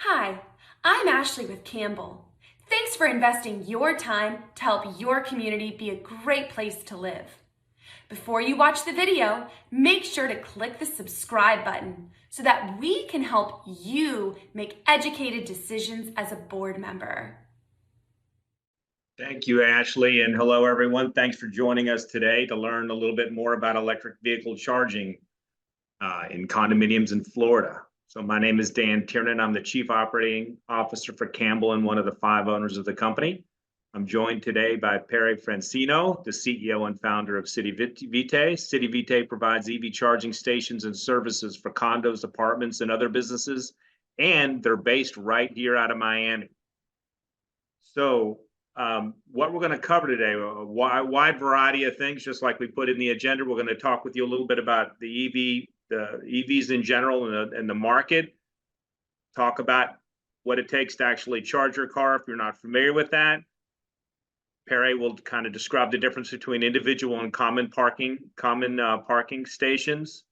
Hi, I'm Ashley with Campbell. Thanks for investing your time to help your community be a great place to live. Before you watch the video, make sure to click the subscribe button so that we can help you make educated decisions as a board member. Thank you, Ashley, and hello, everyone. Thanks for joining us today to learn a little bit more about electric vehicle charging in condominiums in Florida. So my name is Dan Tiernan. I'm the Chief Operating Officer for Campbell and one of the 5 owners of the company. I'm joined today by Pere Francino, the CEO and founder of CityVitae. CityVitae provides EV charging stations and services for condos, apartments, and other businesses, and they're based right here out of Miami. So what we're going to cover today, a wide variety of things, just like we put in the agenda. We're going to talk with you a little bit about the EVs in general and the market, talk about what it takes to actually charge your car if you're not familiar with that. Pere will kind of describe the difference between individual and common parking stations.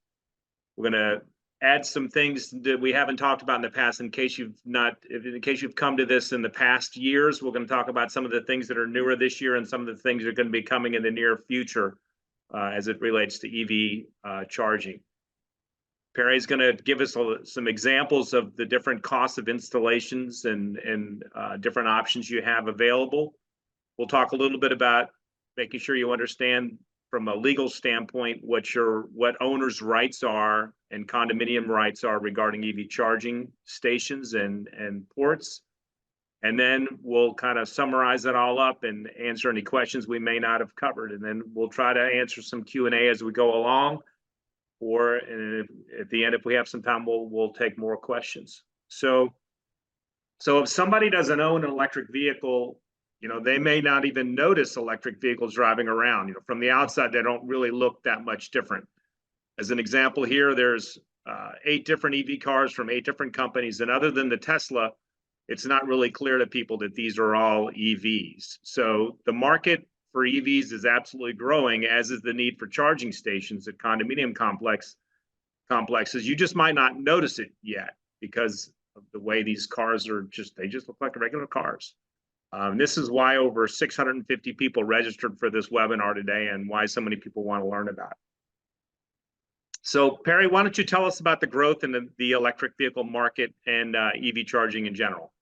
We're going to add some things that we haven't talked about in the past in case you've come to this in the past years. We're going to talk about some of the things that are newer this year and some of the things that are going to be coming in the near future as it relates to EV charging. Pere is going to give us some examples of the different costs of installations and different options you have available. We'll talk a little bit about making sure you understand from a legal standpoint what owners' rights are and condominium rights are regarding EV charging stations and ports. And then we'll kind of summarize it all up and answer any questions we may not have covered. And then we'll try to answer some Q&A as we go along. Or at the end, if we have some time, we'll take more questions. So if somebody doesn't own an electric vehicle, they may not even notice electric vehicles driving around. From the outside, they don't really look that much different. As an example here, there's 8 different EV cars from 8 different companies. And other than the Tesla, it's not really clear to people that these are all EVs. So the market for EVs is absolutely growing, as is the need for charging stations at condominium complexes. You just might not notice it yet because of the way these cars they just look like regular cars. This is why over 650 people registered for this webinar today and why so many people want to learn about it. So, Pere, why don't you tell us about the growth in the electric vehicle market and EV charging in general?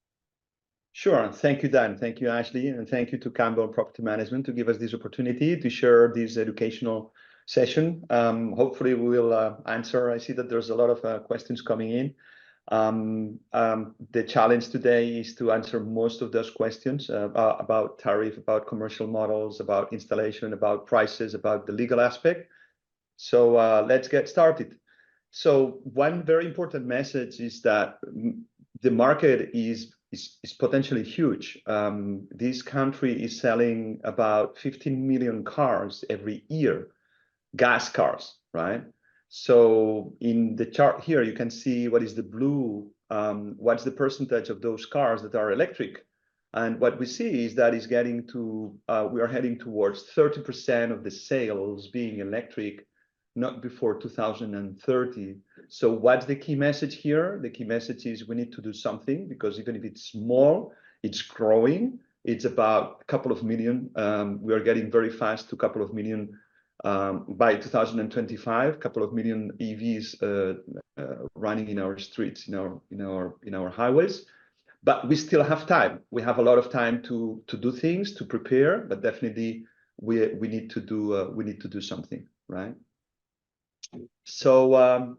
Sure. Thank you, Dan. Thank you, Ashley. And thank you to Campbell Property Management to give us this opportunity to share this educational session. Hopefully, we will answer. I see that there's a lot of questions coming in. The challenge today is to answer most of those questions about tariff, about commercial models, about installation, about prices, about the legal aspect. So let's get started. So one very important message is that the market is potentially huge. This country is selling about 15 million cars every year, gas cars, right? So in the chart here, you can see what is the blue, what's the percentage of those cars that are electric. And what we see is that we are heading towards 30% of the sales being electric, not before 2030. So what's the key message here? The key message is we need to do something, because even if it's small, it's growing. It's about a couple of million. We are getting very fast to a couple of million. By 2025, a couple of million EVs running in our streets, in our highways. But we still have time. We have a lot of time to do things, to prepare. But definitely, we need to do something, right? So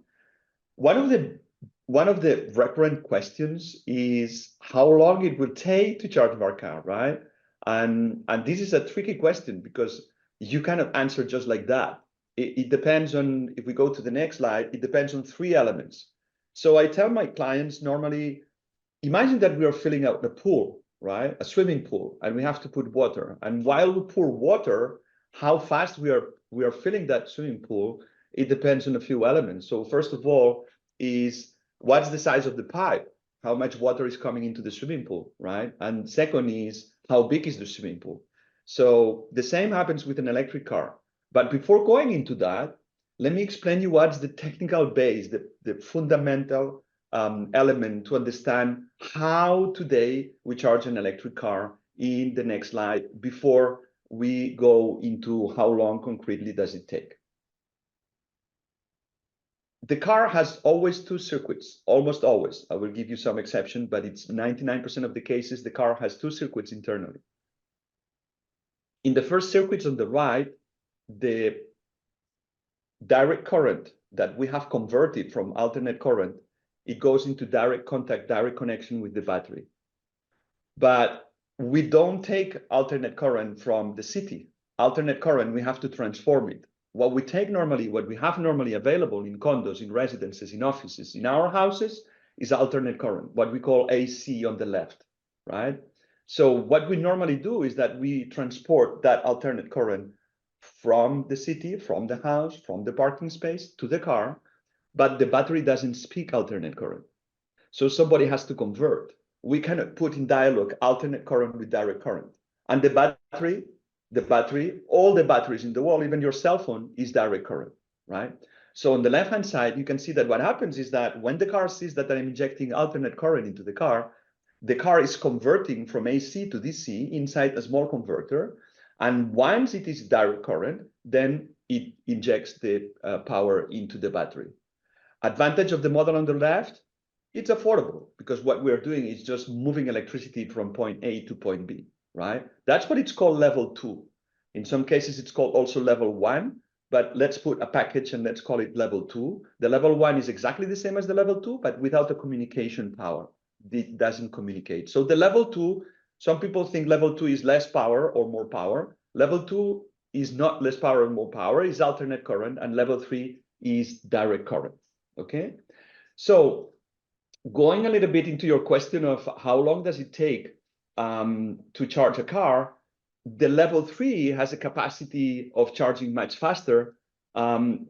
one of the recurrent questions is how long it will take to charge our car, right? And this is a tricky question because you cannot answer just like that. It depends on, if we go to the next slide, it depends on 3 elements. So I tell my clients normally, imagine that we are filling out a pool, right? A swimming pool, and we have to put water. And while we pour water, how fast we are filling that swimming pool, it depends on a few elements. So first of all is, what's the size of the pipe? How much water is coming into the swimming pool, right? And second is, how big is the swimming pool? So the same happens with an electric car. But before going into that, let me explain you what's the technical base, the fundamental element to understand how today we charge an electric car in the next slide before we go into how long concretely does it take. The car has always two circuits, almost always. I will give you some exception, but it's 99% of the cases, the car has two circuits internally. In the first circuit on the right, the direct current that we have converted from alternate current, it goes into direct contact, direct connection with the battery. But we don't take alternate current from the city. Alternate current, we have to transform it. What we take normally, what we have normally available in condos, in residences, in offices, in our houses is alternate current, what we call AC on the left, right? So what we normally do is that we transport that alternate current from the city, from the house, from the parking space to the car, but the battery doesn't speak alternate current. So somebody has to convert. We cannot put in dialogue alternate current with direct current. And the battery, all the batteries in the world, even your cell phone, is direct current, right? So on the left-hand side, you can see that what happens is that when the car sees that I'm injecting alternate current into the car is converting from AC to DC inside a small converter. And once it is direct current, then it injects the power into the battery. Advantage of the model on the left, it's affordable because what we're doing is just moving electricity from point A to point B, right? That's what it's called level 2. In some cases, it's called also level 1, but let's put a package and let's call it level 2. The level 1 is exactly the same as the level 2, but without the communication power. It doesn't communicate. So the level 2, some people think level 2 is less power or more power. Level 2 is not less power or more power, it's alternate current, and level 3 is direct current, okay? So going a little bit into your question of how long does it take to charge a car, the level 3 has a capacity of charging much faster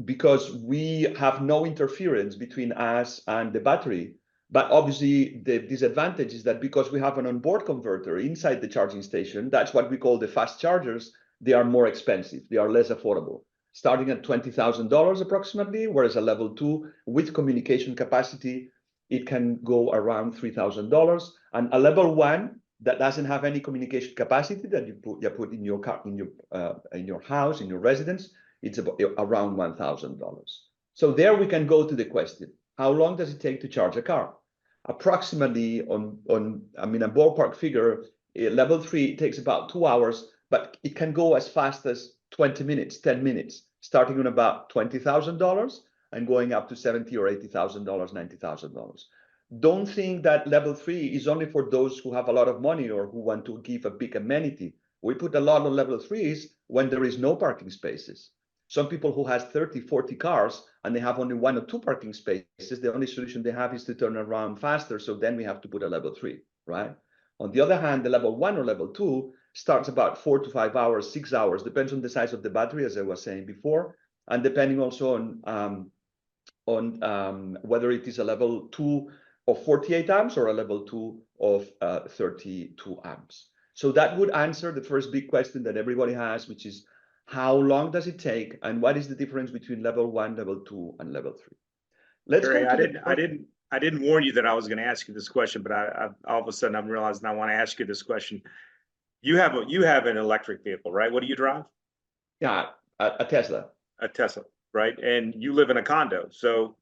because we have no interference between us and the battery. But obviously, the disadvantage is that because we have an onboard converter inside the charging station, that's what we call the fast chargers, they are more expensive, they are less affordable, starting at $20,000 approximately, whereas a level 2 with communication capacity, it can go around $3,000. And a level 1 that doesn't have any communication capacity that you put in your car, in your house, in your residence, it's about around $1,000. So there we can go to the question: how long does it take to charge a car? Approximately I mean, a ballpark figure, level 3 takes about 2 hours, but it can go as fast as 20 minutes, 10 minutes, starting on about $20,000 and going up to $70,000 or $80,000, $90,000. Don't think that level 3 is only for those who have a lot of money or who want to give a big amenity. We put a lot of level 3s when there is no parking spaces. Some people who has 30, 40 cars and they have only 1 or 2 parking spaces, the only solution they have is to turn around faster. So then we have to put a level 3, right? On the other hand, the level 1 or level 2 starts about 4 to 5 hours, 6 hours, depends on the size of the battery, as I was saying before, and depending also on whether it is a level 2 of 48 amps or a level 2 of 32 amps. So that would answer the first big question that everybody has, which is how long does it take and what is the difference between level 1, level 2, and level 3? Let's Pere, go I didn't warn you that I was going to ask you this question, but I all of a sudden I'm realizing I want to ask you this question. You have an electric vehicle, right? What do you drive? Yeah, a Tesla. A Tesla, right? And you live in a condo. So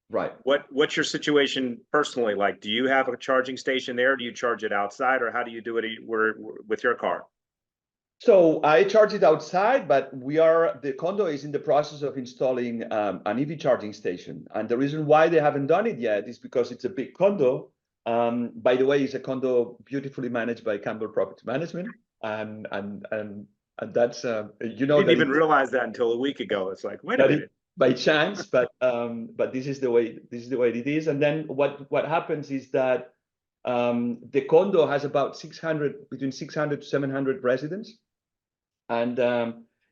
right. What's your situation personally like? Do you have a charging station there? Do you charge it outside, or how do you do it with your car? So I charge it outside, but the condo is in the process of installing an EV charging station. And the reason why they haven't done it yet is because it's a big condo. By the way, it's a condo beautifully managed by Campbell Property Management. And that's, you know, I didn't even realize that until a week ago. It's like, wait a minute. By chance, but this is the way it is. And then what happens is that the condo has about between 600 to 700 residents. And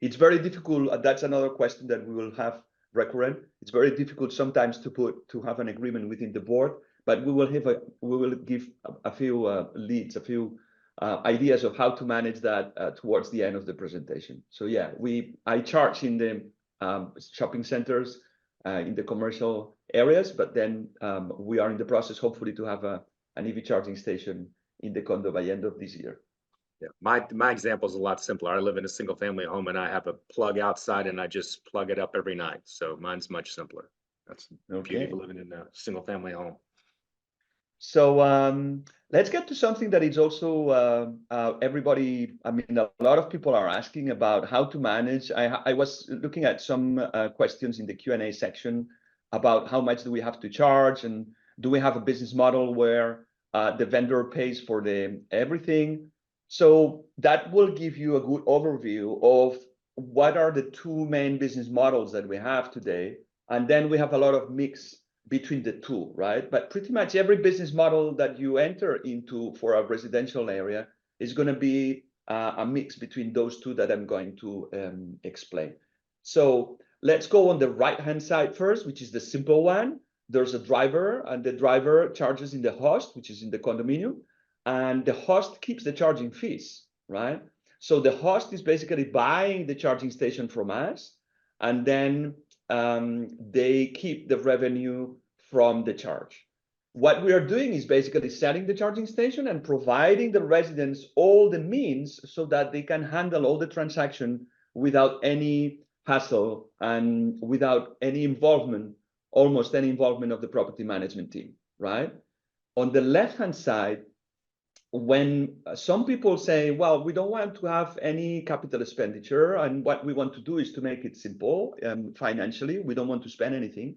it's very difficult. That's another question that we will have recurrent. It's very difficult sometimes to have an agreement within the board, but we will give a few leads, a few ideas of how to manage that towards the end of the presentation. So yeah, I charge in the shopping centers in the commercial areas, but then we are in the process, hopefully, to have an EV charging station in the condo by end of this year. Yeah, my example is a lot simpler. I live in a single family home and I have a plug outside and I just plug it up every night. So mine's much simpler. That's the beauty of living in a single family home. So let's get to something that is also everybody, I mean, a lot of people are asking about how to manage. I was looking at some questions in the Q&A section about how much do we have to charge, and do we have a business model where the vendor pays for everything. So that will give you a good overview of what are the two main business models that we have today. And then we have a lot of mix between the two, right? But pretty much every business model that you enter into for a residential area is going to be a mix between those two that I'm going to explain. So let's go on the right-hand side first, which is the simple one. There's a driver, and the driver charges in the host, which is in the condominium, and the host keeps the charging fees, right? So the host is basically buying the charging station from us, and then they keep the revenue from the charge. What we are doing is basically selling the charging station and providing the residents all the means so that they can handle all the transaction without any hassle and without any involvement, almost any involvement of the property management team, right? On the left-hand side, when some people say, well, we don't want to have any capital expenditure, and what we want to do is to make it simple financially, we don't want to spend anything.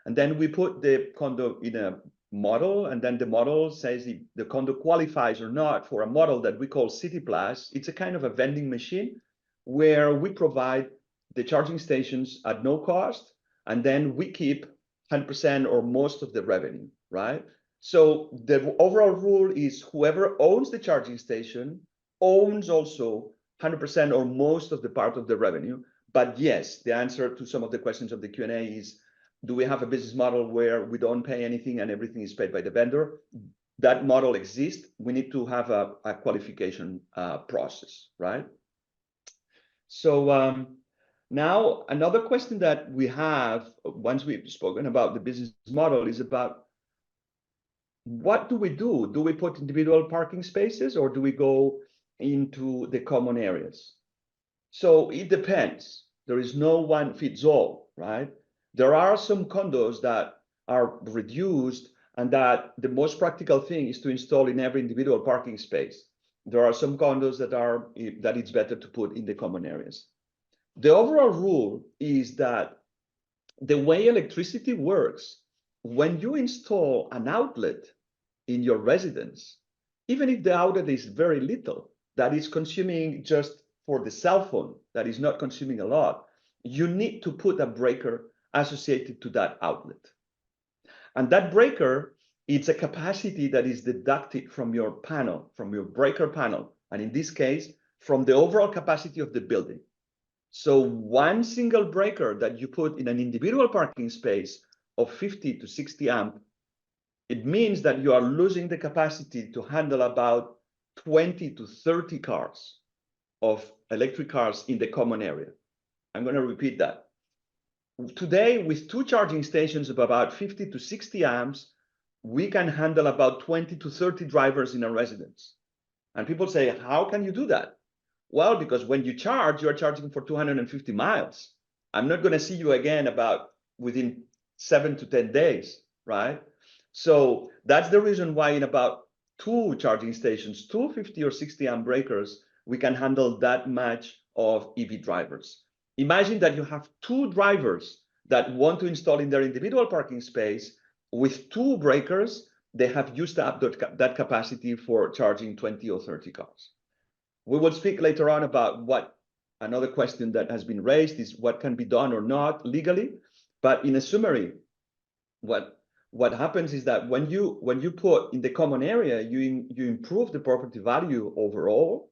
And then we put the condo in a model, and then the model says if the condo qualifies or not for a model that we call City Plus. It's a kind of a vending machine where we provide the charging stations at no cost, and then we keep 100% or most of the revenue, right? So the overall rule is whoever owns the charging station owns also 100% or most of the part of the revenue. But yes, the answer to some of the questions of the Q&A is, do we have a business model where we don't pay anything and everything is paid by the vendor? That model exists. We need to have a qualification process, right? So now another question that we have, once we've spoken about the business model, is about what do we do? Do we put individual parking spaces or do we go into the common areas? So it depends. There is no one fits all, right? There are some condos that are reduced and that the most practical thing is to install in every individual parking space. There are some condos that it's better to put in the common areas. The overall rule is that the way electricity works, when you install an outlet in your residence, even if the outlet is very little, that is consuming just for the cell phone, that is not consuming a lot, you need to put a breaker associated to that outlet. And that breaker, it's a capacity that is deducted from your panel, from your breaker panel, and in this case, from the overall capacity of the building. So one single breaker that you put in an individual parking space of 50 to 60 amp, it means that you are losing the capacity to handle about 20 to 30 cars of electric cars in the common area. I'm going to repeat that. Today, with two charging stations of about 50 to 60 amps, we can handle about 20 to 30 drivers in a residence. And people say, how can you do that? Well, because when you charge, you're charging for 250 miles. I'm not going to see you again within 7 to 10 days, right? So that's the reason why in about two charging stations, 250 or 60 amp breakers, we can handle that much of EV drivers. Imagine that you have two drivers that want to install in their individual parking space. With two breakers, they have used up that capacity for charging 20 or 30 cars. We will speak later on about what another question that has been raised is what can be done or not legally. But in a summary, what happens is that when you put in the common area, you improve the property value overall.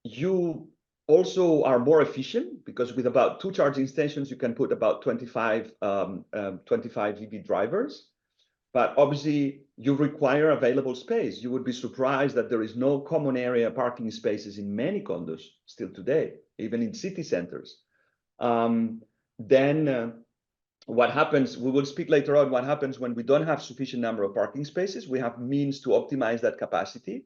You also are more efficient because with about two charging stations, you can put about 25 EV drivers. But obviously, you require available space. You would be surprised that there is no common area parking spaces in many condos still today, even in city centers. Then what happens, we will speak later on what happens when we don't have sufficient number of parking spaces. We have means to optimize that capacity.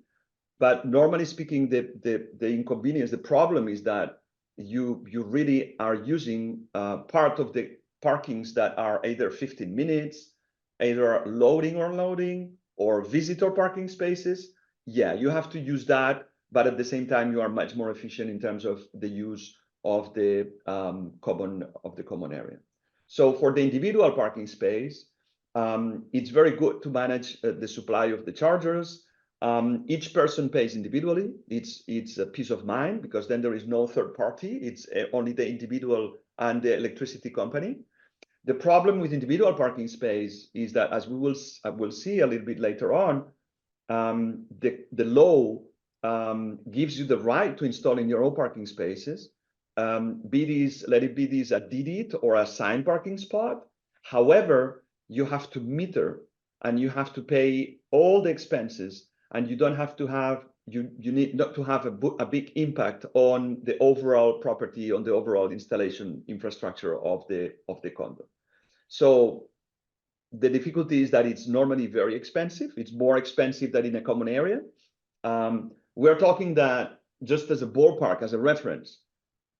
But normally speaking, the inconvenience, the problem is that you really are using part of the parkings that are either 15 minutes, either loading or unloading, or visitor parking spaces. Yeah, you have to use that, but at the same time, you are much more efficient in terms of the use of the common area. So for the individual parking space, it's very good to manage the supply of the chargers. Each person pays individually. It's a peace of mind because then there is no third party. It's only the individual and the electricity company. The problem with individual parking space is that, as we will see a little bit later on, the law gives you the right to install in your own parking spaces. Let it be these a deeded or assigned parking spot. However, you have to meter and you have to pay all the expenses, and you don't have to have, you need not to have a big impact on the overall property, on the overall installation infrastructure of the condo. So the difficulty is that it's normally very expensive. It's more expensive than in a common area. We're talking that, just as a ballpark, as a reference,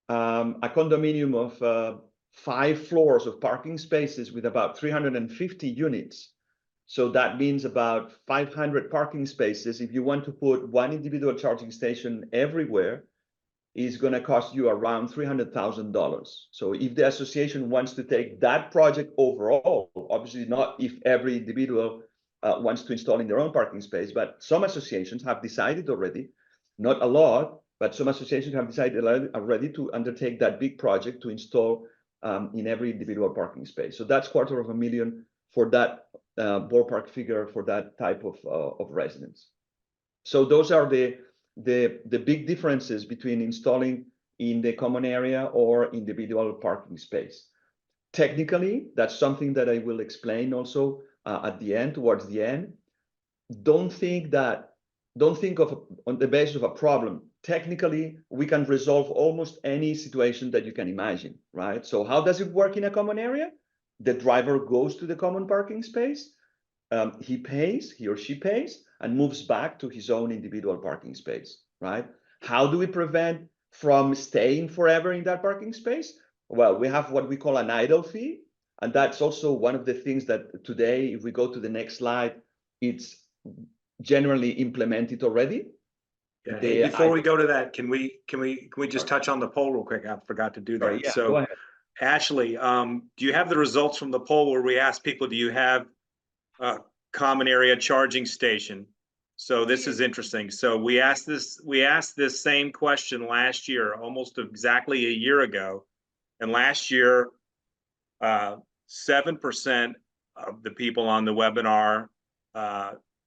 a condominium of 5 floors of parking spaces with about 350 units. So that means about 500 parking spaces. If you want to put one individual charging station everywhere, is going to cost you around $300,000. So if the association wants to take that project overall, obviously not if every individual wants to install in their own parking space, but some associations have decided already, not a lot, but some associations have decided already to undertake that big project to install in every individual parking space. So that's $250,000 for that ballpark figure for that type of residence. So those are the big differences between installing in the common area or individual parking space. Technically, that's something that I will explain also at the end, towards the end. Don't think of on the basis of a problem. Technically, we can resolve almost any situation that you can imagine, right? So how does it work in a common area? The driver goes to the common parking space, he or she pays, and moves back to his own individual parking space, right? How do we prevent from staying forever in that parking space? Well, we have what we call an idle fee, and that's also one of the things that today, if we go to the next slide, it's generally implemented already. Yeah, hey, before we go to that, can we just touch on the poll real quick? I forgot to do that. Sorry, yeah, so go ahead. Ashley, do you have the results from the poll where we asked people, do you have a common area charging station? So this is interesting. So we asked this same question last year, almost exactly a year ago. And last year, 7% of the people on the webinar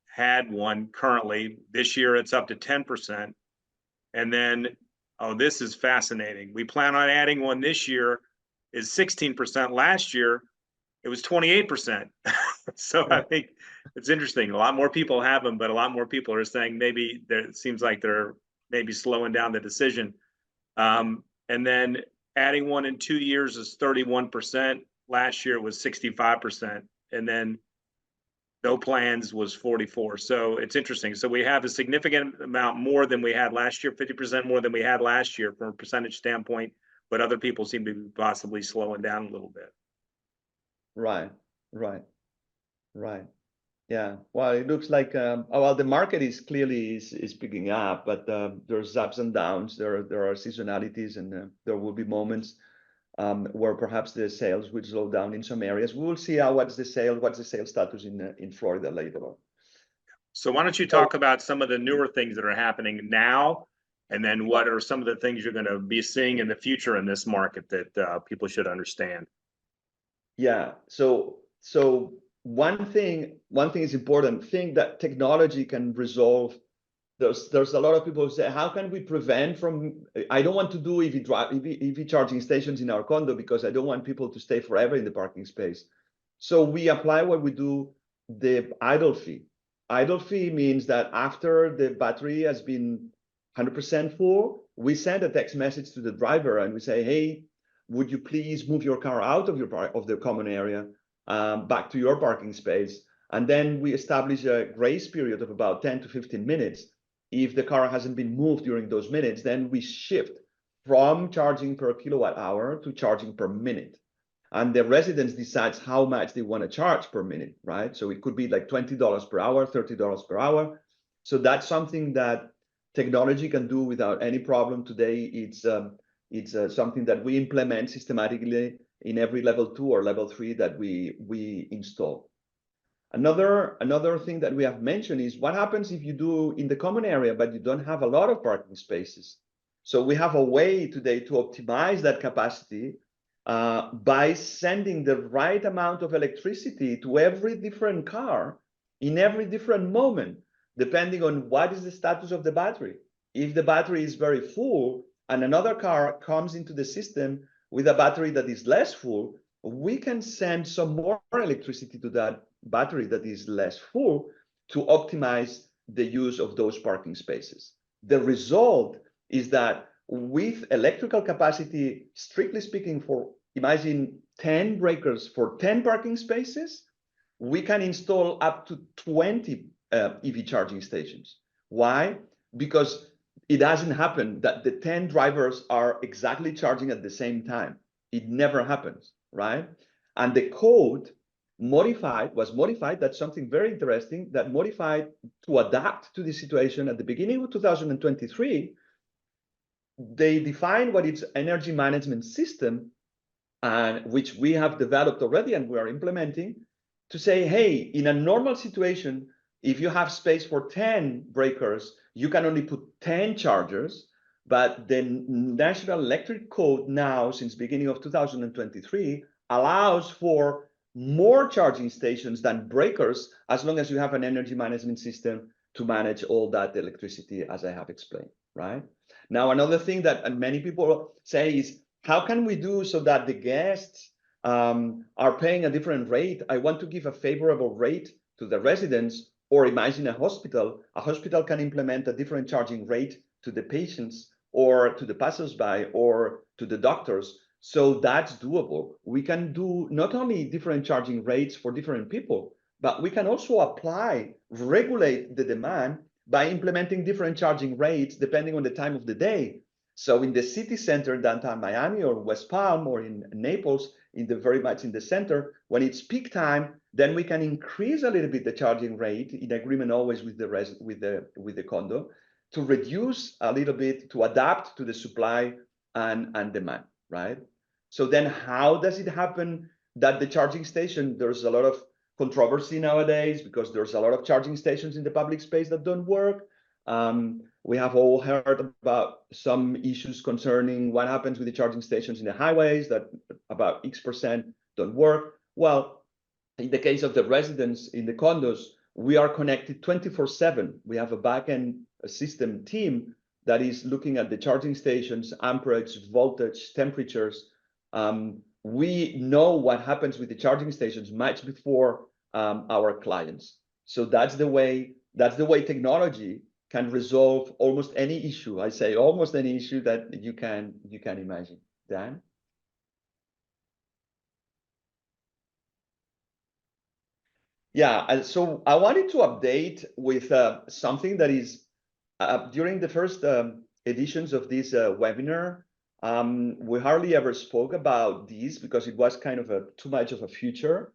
had one currently. This year, it's up to 10%. And then, oh, this is fascinating. We plan on adding one this year, is 16%. Last year, it was 28%. So I think it's interesting. A lot more people have them, but a lot more people are saying maybe it seems like they're maybe slowing down the decision. And then adding one in 2 years is 31%. Last year it was 65%. And then no plans was 44. So it's interesting. So we have a significant amount more than we had last year, 50% more than we had last year from a percentage standpoint, but other people seem to be possibly slowing down a little bit. Right. Yeah. Well, it looks like well, the market is clearly picking up, but there's ups and downs. There are seasonalities, and there will be moments where perhaps the sales will slow down in some areas. We will see what's the sales status in Florida later on. So why don't you talk about some of the newer things that are happening now, and then what are some of the things you're going to be seeing in the future in this market that people should understand? Yeah. So one thing is important. Thing that technology can resolve. There's a lot of people who say, how can we prevent from? I don't want to do EV charging stations in our condo because I don't want people to stay forever in the parking space. So we apply what we do, the idle fee. Idle fee means that after the battery has been 100% full, we send a text message to the driver and we say, hey, would you please move your car out of the common area back to your parking space? And then we establish a grace period of about 10 to 15 minutes. If the car hasn't been moved during those minutes, then we shift from charging per kilowatt hour to charging per minute. And the residents decides how much they want to charge per minute, right? So it could be like $20 per hour, $30 per hour. So that's something that technology can do without any problem today. It's something that we implement systematically in every level 2 or level 3 that we install. Another thing that we have mentioned is what happens if you do in the common area, but you don't have a lot of parking spaces. So we have a way today to optimize that capacity by sending the right amount of electricity to every different car in every different moment, depending on what is the status of the battery. If the battery is very full and another car comes into the system with a battery that is less full, we can send some more electricity to that battery that is less full to optimize the use of those parking spaces. The result is that with electrical capacity, strictly speaking, for imagine 10 breakers for 10 parking spaces, we can install up to 20 EV charging stations. Why? Because it doesn't happen that the 10 drivers are exactly charging at the same time. It never happens, right? And the code was modified, that's something very interesting, that modified to adapt to the situation at the beginning of 2023. They defined what is energy management system, and which we have developed already and we are implementing, to say, hey, in a normal situation, if you have space for 10 breakers, you can only put 10 chargers. But the National Electric Code now, since beginning of 2023, allows for more charging stations than breakers, as long as you have an energy management system to manage all that electricity, as I have explained, right? Now, another thing that many people say is, how can we do so that the guests are paying a different rate? I want to give a favorable rate to the residents, or imagine a hospital. A hospital can implement a different charging rate to the patients or to the passersby or to the doctors. So that's doable. We can do not only different charging rates for different people, but we can also regulate the demand by implementing different charging rates depending on the time of the day. So in the city center, downtown Miami or West Palm or in Naples, very much in the center, when it's peak time, then we can increase a little bit the charging rate in agreement always with the condo, to reduce a little bit, to adapt to the supply and demand, right? So then how does it happen that the charging station, there's a lot of controversy nowadays because there's a lot of charging stations in the public space that don't work. We have all heard about some issues concerning what happens with the charging stations in the highways, that about X% don't work. Well, in the case of the residents in the condos, we are connected 24/7. We have a backend system team that is looking at the charging stations, amperage, voltage, temperatures. We know what happens with the charging stations much before our clients. So that's the way technology can resolve almost any issue. I say almost any issue that you can imagine. Dan? Yeah, and so I wanted to update with something that is during the first editions of this webinar, we hardly ever spoke about this because it was kind of too much of a future,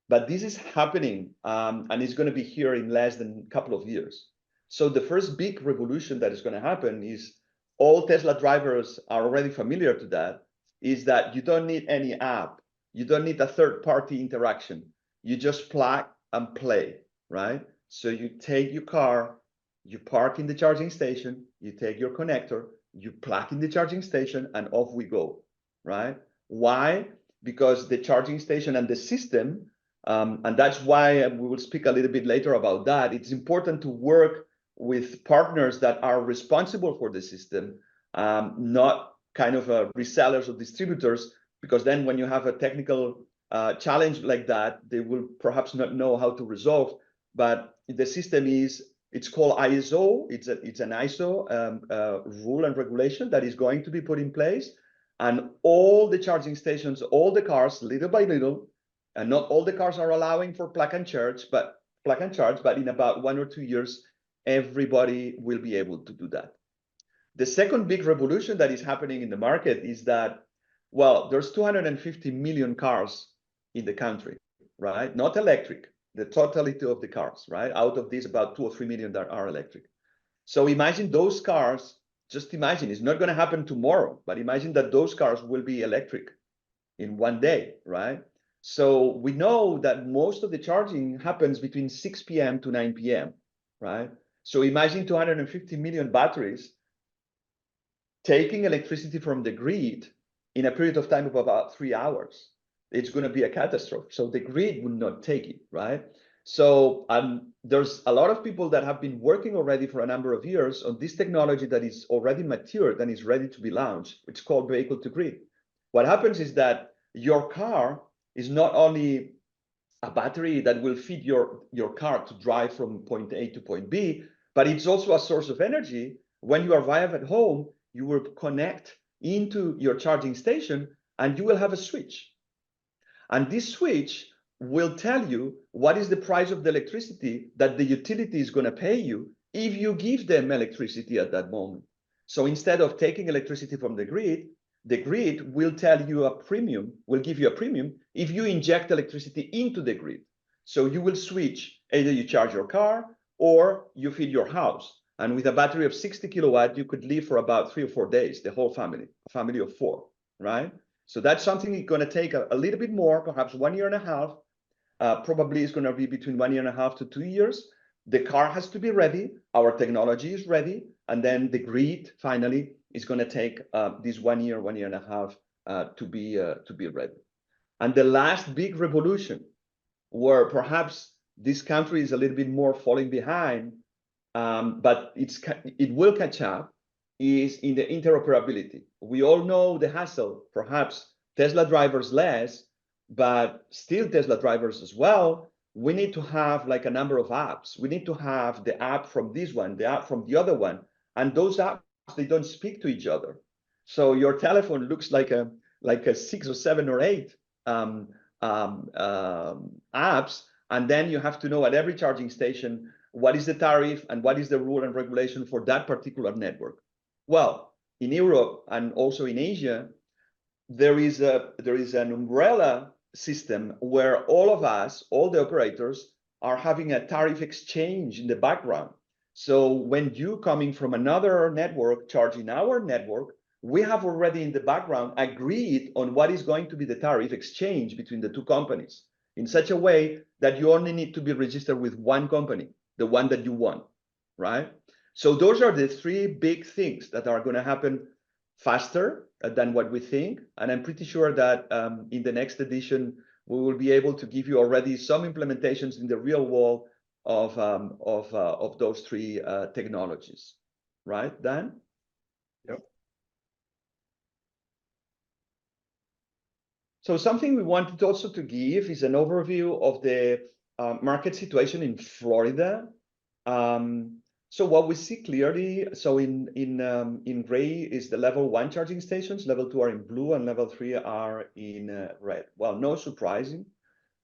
but this is happening and it's going to be here in less than a couple of years. So the first big revolution that is going to happen is, all Tesla drivers are already familiar to that, is that you don't need any app. You don't need a third-party interaction. You just plug and play, right? So you take your car, you park in the charging station, you take your connector, you plug in the charging station, and off we go, right? Why? Because the charging station and the system, and that's why we will speak a little bit later about that, it's important to work with partners that are responsible for the system, not kind of resellers or distributors, because then when you have a technical challenge like that, they will perhaps not know how to resolve. But the system it's called ISO. It's an ISO rule and regulation that is going to be put in place. And all the charging stations, all the cars, little by little, and not all the cars are allowing for plug and charge, but in about 1 or 2 years, everybody will be able to do that. The second big revolution that is happening in the market is that, well, there's 250 million cars in the country, right? Not electric, the totality of the cars, right? Out of these, about 2 or 3 million that are electric. So imagine those cars, just imagine, it's not going to happen tomorrow, but imagine that those cars will be electric in one day, right? So we know that most of the charging happens between 6 p.m. to 9 p.m., right? So imagine 250 million batteries taking electricity from the grid in a period of time of about 3 hours. It's going to be a catastrophe. So the grid will not take it, right? So there's a lot of people that have been working already for a number of years on this technology that is already matured and is ready to be launched. It's called vehicle to grid. What happens is that your car is not only a battery that will feed your car to drive from point A to point B, but it's also a source of energy. When you arrive at home, you will connect into your charging station and you will have a switch. And this switch will tell you what is the price of the electricity that the utility is going to pay you if you give them electricity at that moment. So instead of taking electricity from the grid will tell you a premium, will give you a premium if you inject electricity into the grid. So you will switch, either you charge your car or you feed your house. And with a battery of 60 kilowatt, you could live for about 3 or 4 days, the whole family, a family of 4, right? So that's something that's going to take a little bit more, perhaps 1 year and a half. Probably it's going to be between 1 year and a half to 2 years. The car has to be ready. Our technology is ready. And then the grid finally is going to take this 1 year, 1 year and a half to be ready. And the last big revolution, where perhaps this country is a little bit more falling behind, but it will catch up, is in the interoperability. We all know the hassle, perhaps Tesla drivers less, but still Tesla drivers as well. We need to have like a number of apps. We need to have the app from this one, the app from the other one, and those apps, they don't speak to each other. So your telephone looks like a 6 or 7 or 8 apps, and then you have to know at every charging station what is the tariff and what is the rule and regulation for that particular network. Well, in Europe and also in Asia, there is an umbrella system where all of us, all the operators, are having a tariff exchange in the background. So when you coming from another network charging our network, we have already in the background agreed on what is going to be the tariff exchange between the two companies in such a way that you only need to be registered with one company, the one that you want, right? So those are the 3 big things that are going to happen faster than what we think. And I'm pretty sure that in the next edition, we will be able to give you already some implementations in the real world of those 3 technologies, right, Dan? Yep. So something we wanted also to give is an overview of the market situation in Florida. So what we see clearly, so in gray is the level 1 charging stations, level 2 are in blue, and level 3 are in red. Well, no surprising.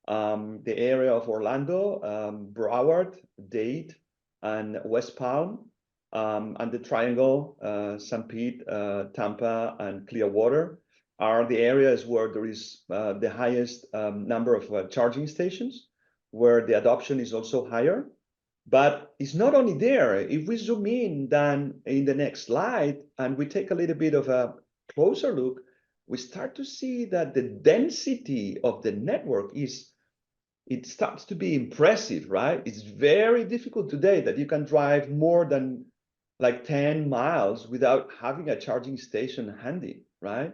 The area of Orlando, Broward, Dade, and West Palm, and the Triangle, St. Pete, Tampa, and Clearwater are the areas where there is the highest number of charging stations, where the adoption is also higher. But it's not only there. If we zoom in then in the next slide and we take a little bit of a closer look, we start to see that the density of the network it starts to be impressive, right? It's very difficult today that you can drive more than like 10 miles without having a charging station handy, right?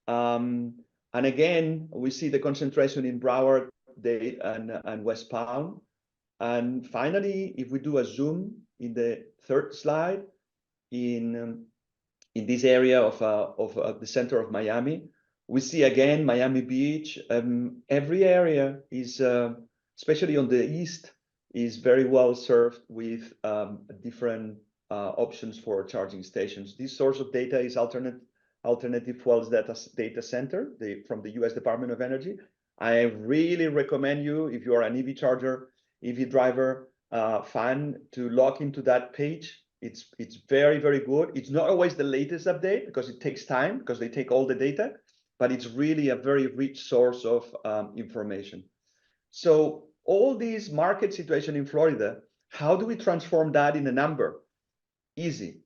And again, we see the concentration in Broward, Dade, and West Palm. And finally, if we do a zoom in the 3rd slide, in this area of the center of Miami, we see again Miami Beach. Every area is, especially on the east, is very well served with different options for charging stations. This source of data is alternative fuels data center from the US Department of Energy. I really recommend you, if you are an EV charger, EV driver fan, to log into that page. It's very, very good. It's not always the latest update because it takes time, because they take all the data, but it's really a very rich source of information. So all these market situation in Florida, how do we transform that in a number? Easy.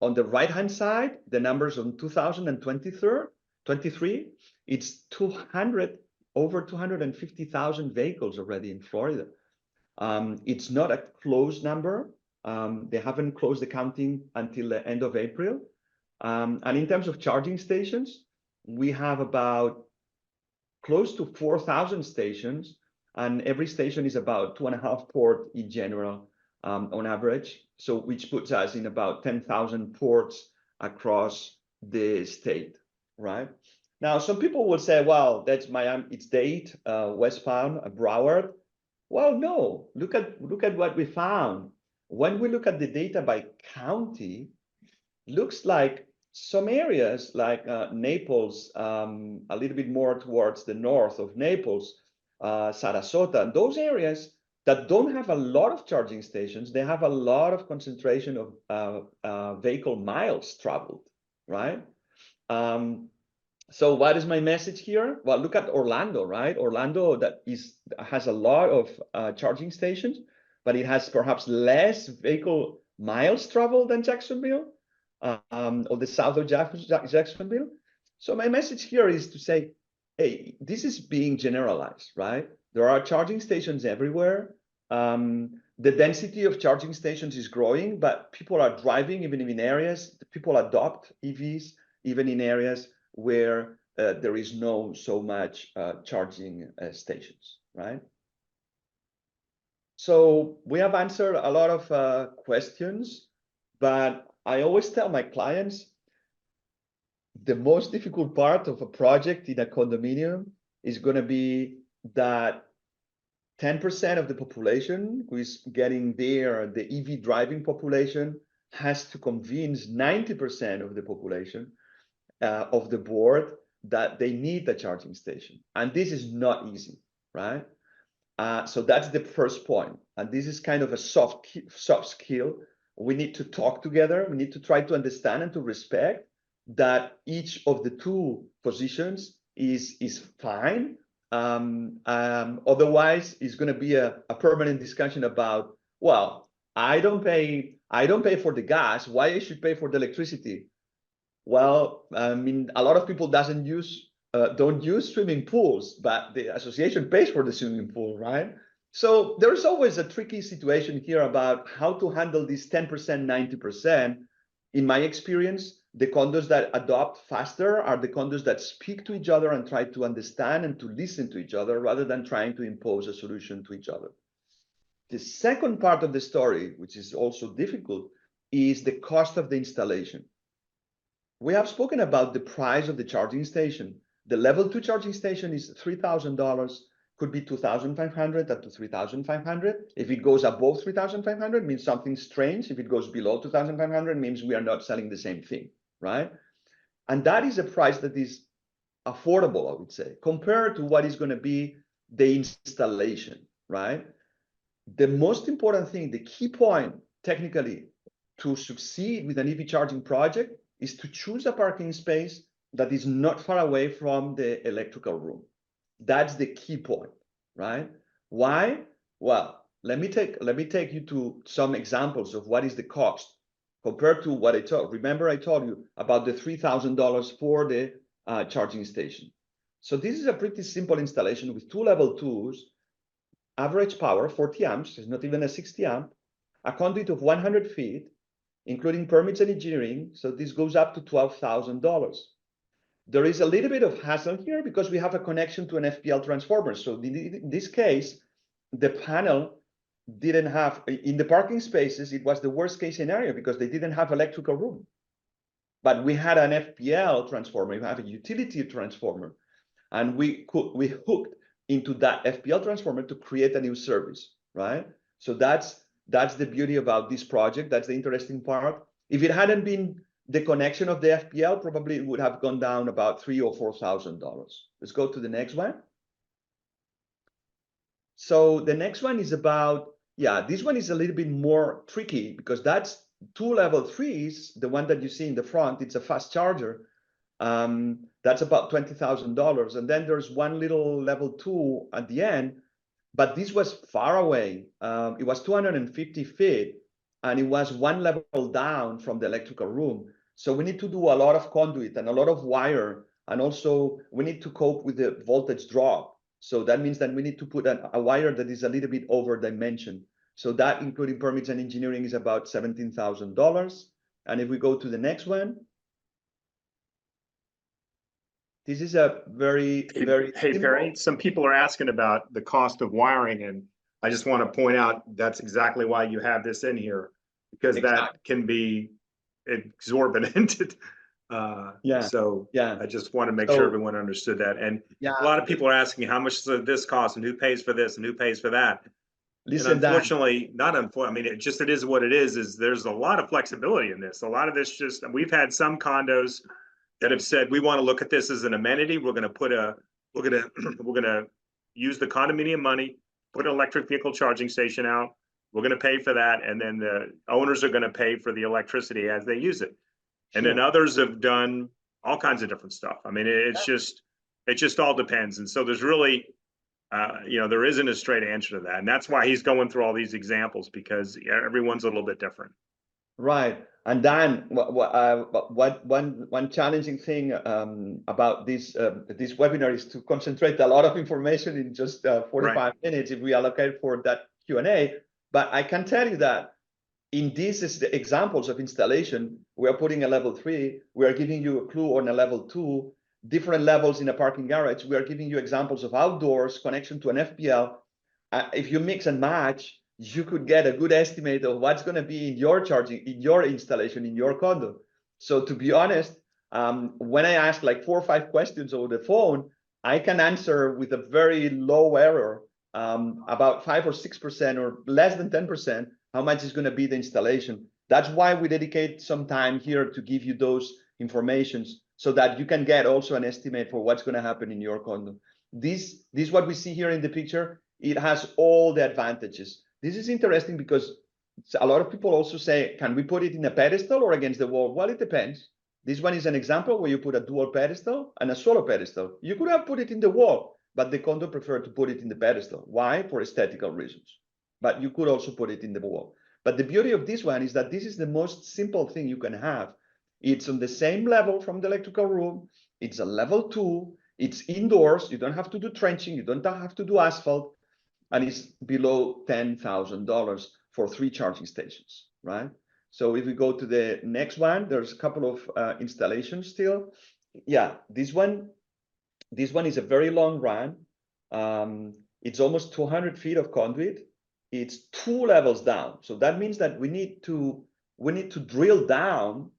On the right-hand side, the numbers on 2023, it's over 250,000 vehicles already in Florida. It's not a closed number. They haven't closed the counting until the end of April. And in terms of charging stations, we have about close to 4,000 stations, and every station is about 2.5 ports in general on average. So which puts us in about 10,000 ports across the state, right? Now, some people will say, well, that's Miami, it's Dade, West Palm, Broward. Well, no, look at what we found. When we look at the data by county, looks like some areas like Naples, a little bit more towards the north of Naples, Sarasota, those areas that don't have a lot of charging stations, they have a lot of concentration of vehicle miles traveled, right? So what is my message here? Well, look at Orlando, right? Orlando has a lot of charging stations, but it has perhaps less vehicle miles traveled than Jacksonville, or the south of Jacksonville. So my message here is to say, hey, this is being generalized, right? There are charging stations everywhere. The density of charging stations is growing, but people are driving even in areas, people adopt EVs, even in areas where there is no so much charging stations, right? So we have answered a lot of questions, but I always tell my clients, the most difficult part of a project in a condominium is going to be that 10% of the population who is getting there, the EV driving population, has to convince 90% of the population of the board that they need a charging station. And this is not easy, right? So that's the first point. And this is kind of a soft skill. We need to talk together. We need to try to understand and to respect that each of the two positions is fine. Otherwise, it's going to be a permanent discussion about, well, I don't pay for the gas. Why I should pay for the electricity? Well, I mean, a lot of people don't use swimming pools, but the association pays for the swimming pool, right? So there's always a tricky situation here about how to handle this 10%, 90%. In my experience, the condos that adopt faster are the condos that speak to each other and try to understand and to listen to each other rather than trying to impose a solution to each other. The second part of the story, which is also difficult, is the cost of the installation. We have spoken about the price of the charging station. The level 2 charging station is $3,000, could be $2,500 up to $3,500. If it goes above $3,500, means something strange. If it goes below $2,500, means we are not selling the same thing, right? And that is a price that is affordable, I would say, compared to what is going to be the installation, right? The most important thing, the key point technically to succeed with an EV charging project is to choose a parking space that is not far away from the electrical room. That's the key point, right? Why? Well, let me take you to some examples of what is the cost compared to what I told. Remember, I told you about the $3,000 for the charging station. So this is a pretty simple installation with two level 2s, average power 40 amps, it's not even a 60 amp, a conduit of 100 feet, including permits and engineering. So this goes up to $12,000. There is a little bit of hassle here because we have a connection to an FPL transformer. So in this case, the panel didn't have, in the parking spaces, it was the worst case scenario because they didn't have electrical room. But we had an FPL transformer, we have a utility transformer, and we hooked into that FPL transformer to create a new service, right? So that's the beauty about this project. That's the interesting part. If it hadn't been the connection of the FPL probably would have gone down about $3,000 or $4,000. Let's go to the next one. So the next one is about, yeah, this one is a little bit more tricky because that's 2 level 3s. The one that you see in the front, it's a fast charger. That's about $20,000. And then there's one little level 2 at the end, but this was far away. It was 250 feet and it was 1 level down from the electrical room. So we need to do a lot of conduit and a lot of wire. And also we need to cope with the voltage drop. So that means that we need to put a wire that is a little bit over dimension. So that, including permits and engineering, is about $17,000. And if we go to the next one, this is a very, very Hey, simple. Pere, some people are asking about the cost of wiring, and I just want to point out that's exactly why you have this in here, because that can be exorbitant. So I just want to make sure everyone understood that. And a lot of people are asking how much does this cost and who pays for this and who pays for that. Listen, and unfortunately, I mean, it is what it is there's a lot of flexibility in this. A lot of this we've had some condos that have said, we want to look at this as an amenity. We're going to use the condominium money, put an electric vehicle charging station out. We're going to pay for that. And then the owners are going to pay for the electricity as they use it. And then others have done all kinds of different stuff. I mean, it just all depends. And so there's really, there isn't a straight answer to that. And that's why he's going through all these examples, because everyone's a little bit different. Right. And Dan, one challenging thing about this webinar is to concentrate a lot of information in just 45 minutes if we allocate for that Q&A. But I can tell you that in these examples of installation, we are putting a level 3. We are giving you a clue on a level 2, different levels in a parking garage. We are giving you examples of outdoors, connection to an FPL. If you mix and match, you could get a good estimate of what's going to be in your charging, in your installation, in your condo. So to be honest, when I ask like 4 or 5 questions over the phone, I can answer with a very low error, about 5 or 6% or less than 10%, how much is going to be the installation. That's why we dedicate some time here to give you those informations so that you can get also an estimate for what's going to happen in your condo. This what we see here in the picture, it has all the advantages. This is interesting because a lot of people also say, can we put it in a pedestal or against the wall? Well, it depends. This one is an example where you put a dual pedestal and a solo pedestal. You could have put it in the wall, but the condo preferred to put it in the pedestal. Why? For aesthetical reasons. But you could also put it in the wall. But the beauty of this one is that this is the most simple thing you can have. It's on the same level from the electrical room. It's a level 2. It's indoors. You don't have to do trenching. You don't have to do asphalt. And it's below $10,000 for 3 charging stations, right? So if we go to the next one, there's a couple of installations still. Yeah, this one is a very long run. It's almost 200 feet of conduit. It's 2 levels down. So that means that we need to drill down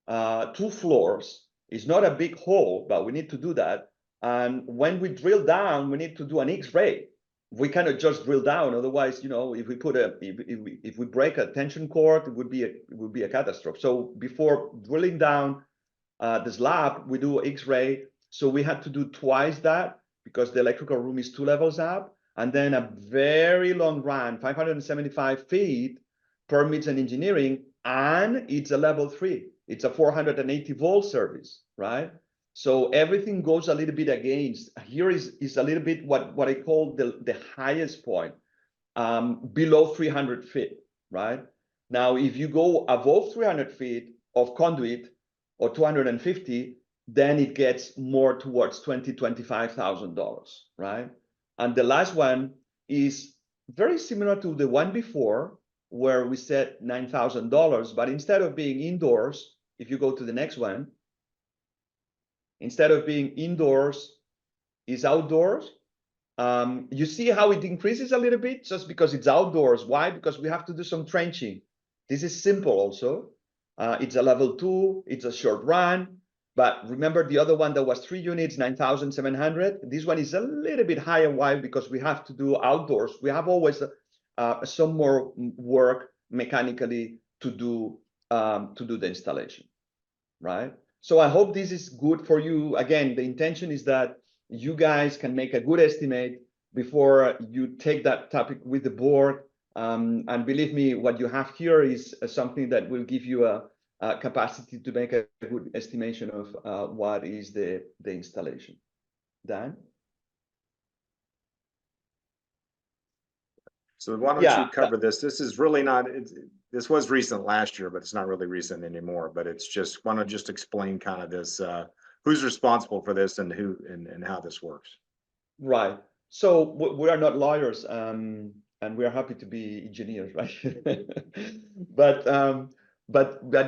2 floors. It's not a big hole, but we need to do that. And when we drill down, we need to do an X-ray. We cannot just drill down. Otherwise, if we put if we break a tension cord, it would be a catastrophe. So before drilling down the slab, we do X-ray. So we had to do twice that because the electrical room is 2 levels up, and then a very long run, 575 feet, permits and engineering, and it's a level 3. It's a 480 volt service, right? So everything goes a little bit against. Here is a little bit what I call the highest point, below 300 feet, right? Now, if you go above 300 feet of conduit or 250, then it gets more towards $25,000, right? And the last one is very similar to the one before, where we said $9,000, but instead of being indoors, if you go to the next one, instead of being indoors, is outdoors. You see how it increases a little bit just because it's outdoors. Why? Because we have to do some trenching. This is simple also. It's a level 2, it's a short run. But remember the other one that was 3 units, 9,700. This one is a little bit higher. Why? Because we have to do outdoors. We have always some more work mechanically to do the installation. right? So I hope this is good for you. Again, the intention is that you guys can make a good estimate before you take that topic with the board. And believe me, what you have here is something that will give you a capacity to make a good estimation of what is the installation. Dan? So why don't you cover this? This is really not, this was recent last year, but it's not really recent anymore. But it's just, want to just explain kind of this, who's responsible for this and who and how this works. Right. So we are not lawyers, and we are happy to be engineers, right? But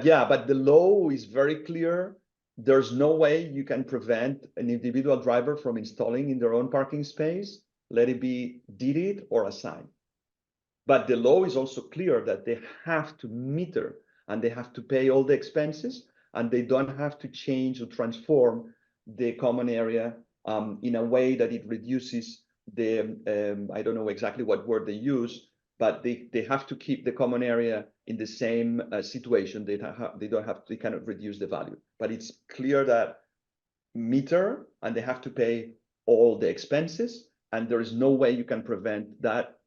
yeah, but the law is very clear. There's no way you can prevent an individual driver from installing in their own parking space, let it be deeded or assigned. But the law is also clear that they have to meter and they have to pay all the expenses, and they don't have to change or transform the common area in a way that it reduces the, I don't know exactly what word they use, but they have to keep the common area in the same situation. They don't have to, they cannot reduce the value. But it's clear that meter and they have to pay all the expenses, and there is no way you can prevent that,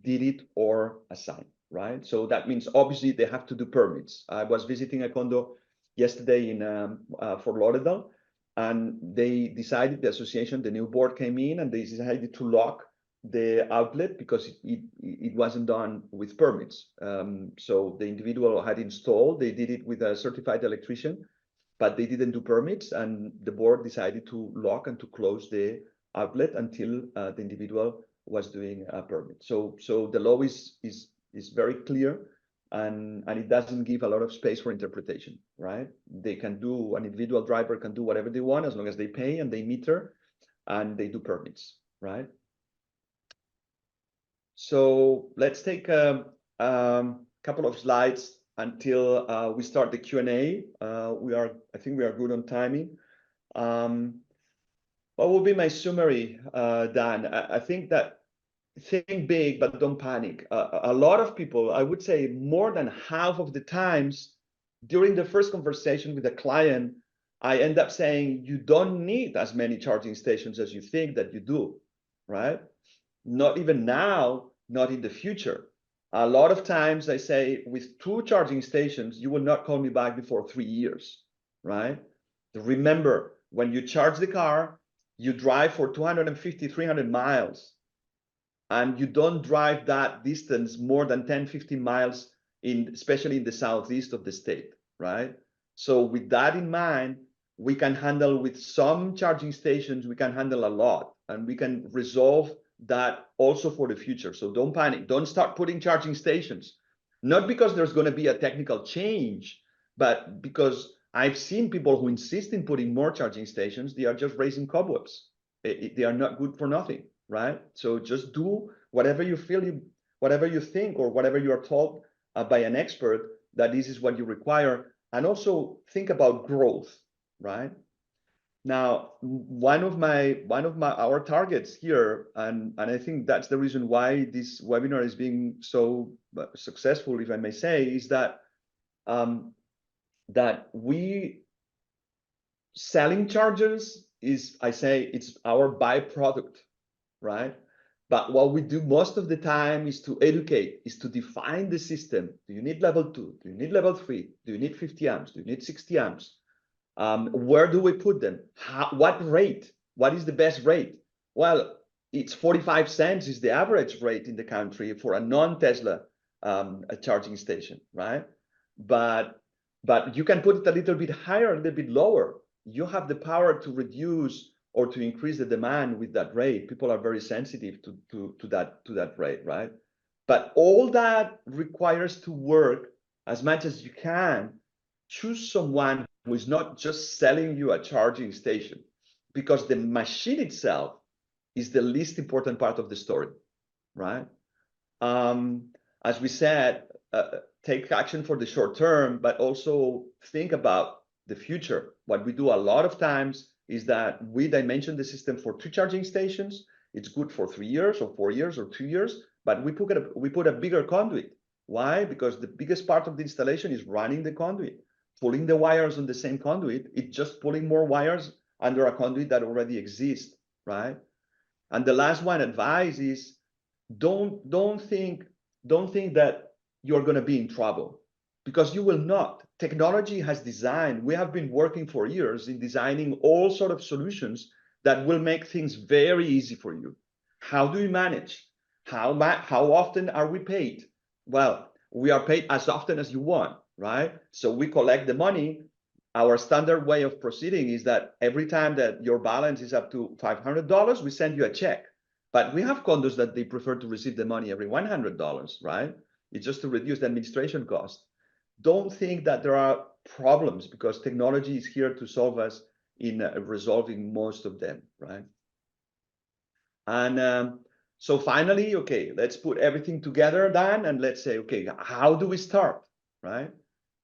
did it or assign, right? So that means obviously they have to do permits. I was visiting a condo yesterday in Fort Lauderdale, and they decided, the association, the new board came in and they decided to lock the outlet because it wasn't done with permits. So the individual had installed, they did it with a certified electrician, but they didn't do permits, and the board decided to lock and to close the outlet until the individual was doing a permit. So the law is very clear, and it doesn't give a lot of space for interpretation, right? They can do, an individual driver can do whatever they want as long as they pay and they meter and they do permits, right? So let's take a couple of slides until we start the Q&A. I think we are good on timing. What will be my summary, Dan? I think that think big, but don't panic. A lot of people, I would say more than half of the times during the first conversation with a client, I end up saying, you don't need as many charging stations as you think that you do, right? Not even now, not in the future. A lot of times I say, with 2 charging stations, you will not call me back before 3 years, right? Remember, when you charge the car, you drive for 250, 300 miles, and you don't drive that distance more than 10, 15 miles, especially in the southeast of the state, right? So with that in mind, we can handle, with some charging stations, we can handle a lot, and we can resolve that also for the future. So don't panic. Don't start putting charging stations. Not because there's going to be a technical change, but because I've seen people who insist in putting more charging stations. They are just raising cobwebs. They are not good for nothing, right? So just do whatever you feel, whatever you think, or whatever you are told by an expert that this is what you require. And also think about growth, right? Now, one of our targets here, and I think that's the reason why this webinar is being so successful, if I may say, is that that we selling chargers is, I say, it's our byproduct, right? But what we do most of the time is to educate, is to define the system. Do you need level 2? Do you need level 3? Do you need 50 amps? Do you need 60 amps? Where do we put them? What rate? What is the best rate? Well, it's 45 cents is the average rate in the country for a non-Tesla a charging station, right? But you can put it a little bit higher, a little bit lower. You have the power to reduce or to increase the demand with that rate. People are very sensitive to that rate, right? But all that requires to work as much as you can. Choose someone who is not just selling you a charging station, because the machine itself is the least important part of the story, right? As we said, take action for the short term, but also think about the future. What we do a lot of times is that we dimension the system for 2 charging stations. It's good for 3 years or 4 years or 2 years, but we put a bigger conduit. Why? Because the biggest part of the installation is running the conduit. pulling the wires on the same conduit. It's just pulling more wires under a conduit that already exists, right? And the last one advice is don't think that you're going to be in trouble, because you will not. Technology has designed, we have been working for years in designing all sort of solutions that will make things very easy for you. How do you manage? How often are we paid? Well, we are paid as often as you want, right? So we collect the money. Our standard way of proceeding is that every time that your balance is up to $500, we send you a check. But we have condos that they prefer to receive the money every $100, right? It's just to reduce the administration cost. Don't think that there are problems, because technology is here to solve us in resolving most of them, right? And so finally, okay, let's put everything together, Dan, and let's say, okay, how do we start, right?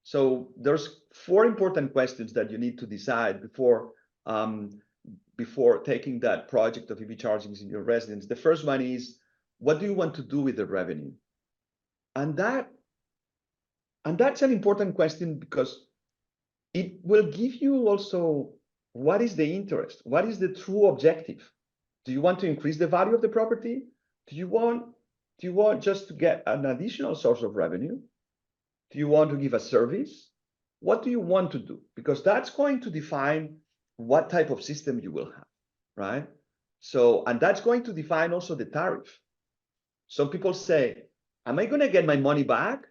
So there's 4 important questions that you need to decide before taking that project of EV charging in your residence. The first one is, what do you want to do with the revenue? And that's an important question, because it will give you also, what is the interest? What is the true objective? Do you want to increase the value of the property? Do you want just to get an additional source of revenue? Do you want to give a service? What do you want to do? Because that's going to define what type of system you will have, right? So, and that's going to define also the tariff. Some people say, am I going to get my money back?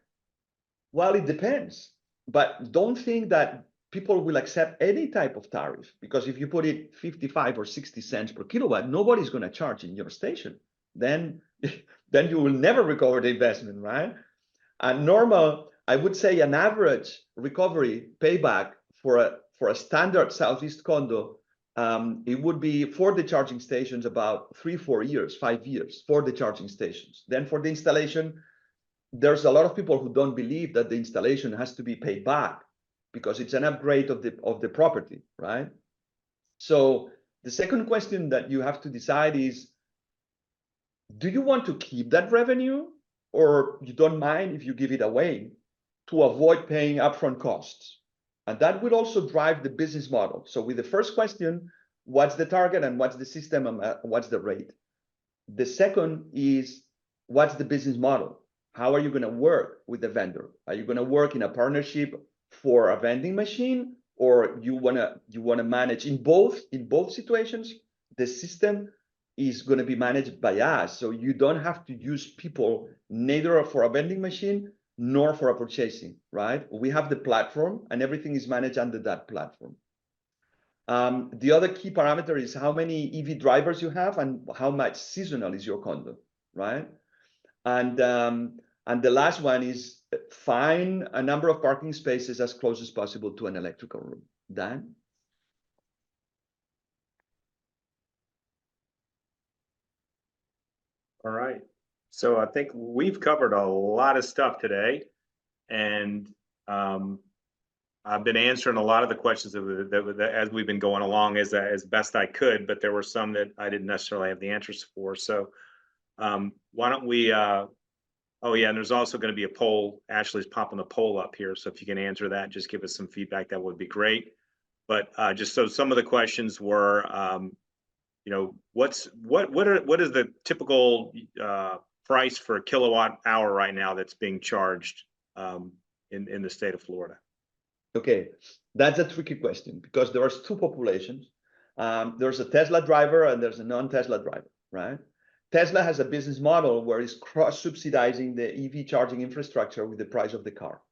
Well, it depends. But don't think that people will accept any type of tariff, because if you put it 55 or 60 cents per kilowatt, nobody's going to charge in your station. Then you will never recover the investment, right? And normal, I would say an average recovery payback for a standard Southeast condo, it would be for the charging stations about 3-4 years, 5 years for the charging stations. Then for the installation, there's a lot of people who don't believe that the installation has to be paid back, because it's an upgrade of the property, right? So the second question that you have to decide is, do you want to keep that revenue, or you don't mind if you give it away to avoid paying upfront costs? And that will also drive the business model. So with the first question, what's the target and what's the system and what's the rate? The second is, what's the business model? How are you going to work with the vendor? Are you going to work in a partnership for a vending machine, or you want to manage in both situations? The system is going to be managed by us, so you don't have to use people neither for a vending machine nor for a purchasing, right? We have the platform and everything is managed under that platform. The other key parameter is how many EV drivers you have and how much seasonal is your condo, right? And the last one is, find a number of parking spaces as close as possible to an electrical room. Dan? All right. So I think we've covered a lot of stuff today, and I've been answering a lot of the questions that as we've been going along as best I could, but there were some that I didn't necessarily have the answers for. So why don't we, oh yeah, and there's also going to be a poll. Ashley's popping the poll up here. So if you can answer that, just give us some feedback, that would be great. But just so some of the questions were, you know, what is the typical price for a kilowatt hour right now that's being charged in the state of Florida? Okay, that's a tricky question, because there's 2 populations. There's a Tesla driver and there's a non-Tesla driver, right? Tesla has a business model where it's cross-subsidizing the EV charging infrastructure with the price of the car.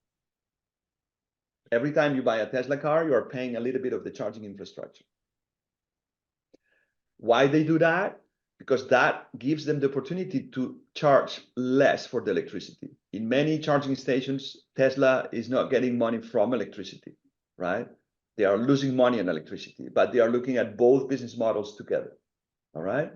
Every time you buy a Tesla car, you are paying a little bit of the charging infrastructure. Why they do that? Because that gives them the opportunity to charge less for the electricity. In many charging stations, Tesla is not getting money from electricity, right? They are losing money on electricity, but they are looking at both business models together, all right?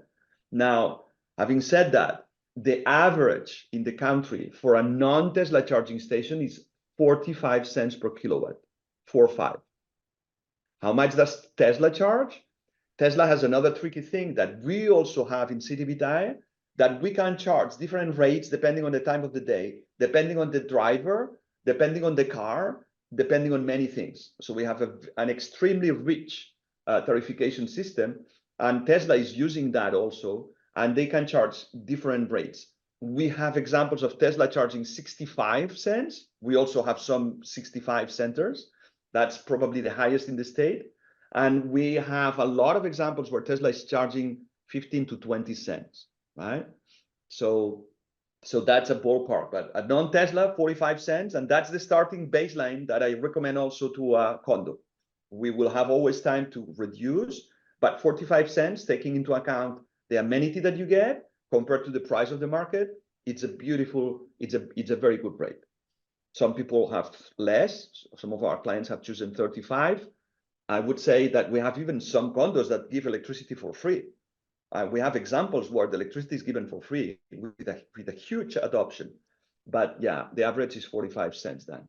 Now, having said that, the average in the country for a non-Tesla charging station is 45 cents per kilowatt, 45. How much does Tesla charge? Tesla has another tricky thing that we also have in CityVitae, that we can charge different rates depending on the time of the day, depending on the driver, depending on the car, depending on many things. So we have an extremely rich tariffication system, and Tesla is using that also, and they can charge different rates. We have examples of Tesla charging 65 cents. We also have some 65 centers. That's probably the highest in the state. And we have a lot of examples where Tesla is charging 15 to 20 cents, right? So that's a ballpark, but a non-Tesla, 45 cents, and that's the starting baseline that I recommend also to a condo. We will have always time to reduce, but 45 cents, taking into account the amenity that you get compared to the price of the market, it's a very good rate. Some people have less. Some of our clients have chosen 35. I would say that we have even some condos that give electricity for free. We have examples where the electricity is given for free with a huge adoption. But yeah, the average is 45 cents then.